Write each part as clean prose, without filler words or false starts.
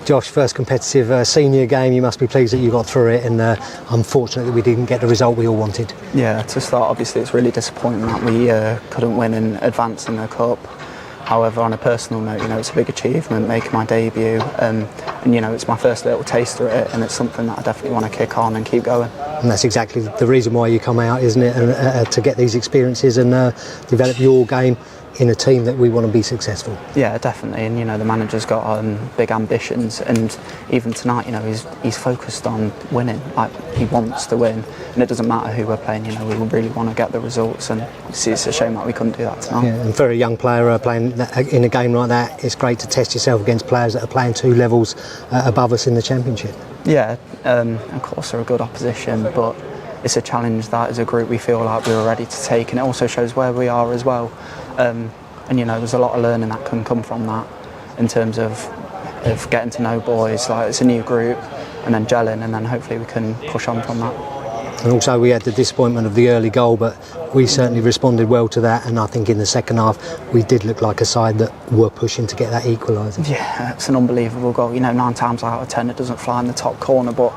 Josh, first competitive senior game, you must be pleased that you got through it, and unfortunately we didn't get the result we all wanted. Yeah, to start, obviously it's really disappointing that we couldn't win and advance in the Cup. However, on a personal note, it's a big achievement making my debut, and it's my first little taste of it, and it's something that I definitely want to kick on and keep going. And that's exactly the reason why you come out, isn't it? And to get these experiences and develop your game in a team that we want to be successful. Yeah, definitely. And the manager's got big ambitions, and even tonight, he's focused on winning. Like, he wants to win, and it doesn't matter who we're playing. We really want to get the results, and obviously it's a shame that we couldn't do that tonight. Yeah, and for a young player playing in a game like that, it's great to test yourself against players that are playing 2 levels above us in the Championship. Yeah, of course they're a good opposition, but it's a challenge that as a group we feel like we were ready to take, and it also shows where we are as well. And there's a lot of learning that can come from that, in terms of getting to know boys. Like, it's a new group, and then gelling, and then hopefully we can push on from that. And also we had the disappointment of the early goal, but we certainly responded well to that, and I think in the second half we did look like a side that were pushing to get that equaliser. Yeah, it's an unbelievable goal. 9 times out of 10 it doesn't fly in the top corner, but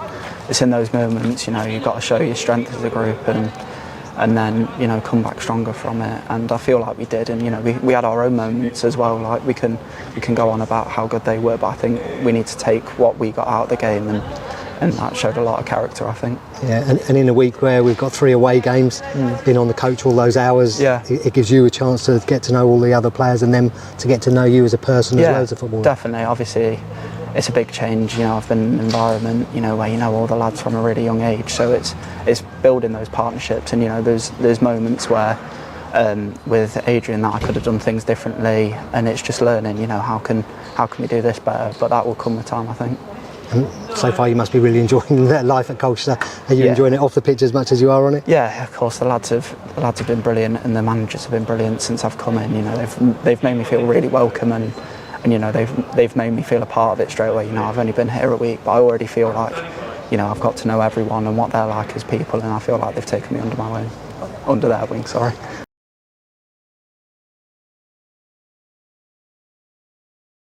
it's in those moments, you've got to show your strength as a group, and then come back stronger from it. And I feel like we did, and we had our own moments as well. Like, we can go on about how good they were, but I think we need to take what we got out of the game, and that showed a lot of character, I think. Yeah, and in a week where we've got 3 away games, been on the coach all those hours, yeah, it gives you a chance to get to know all the other players, and them to get to know you as a person as well as a footballer. Definitely. Obviously it's a big change. I've been in an environment where all the lads from a really young age, so it's building those partnerships, and there's moments where with Adrian that I could have done things differently, and it's just learning how can we do this better, but that will come with time, I think. And so far you must be really enjoying life at Colchester. Are you enjoying it off the pitch as much as you are on it? Yeah, of course. The lads have been brilliant, and the managers have been brilliant since I've come in. They've made me feel really welcome, and they've made me feel a part of it straight away. I've only been here a week, but I already feel like I've got to know everyone and what they're like as people, and I feel like they've taken me under their wing. Sorry.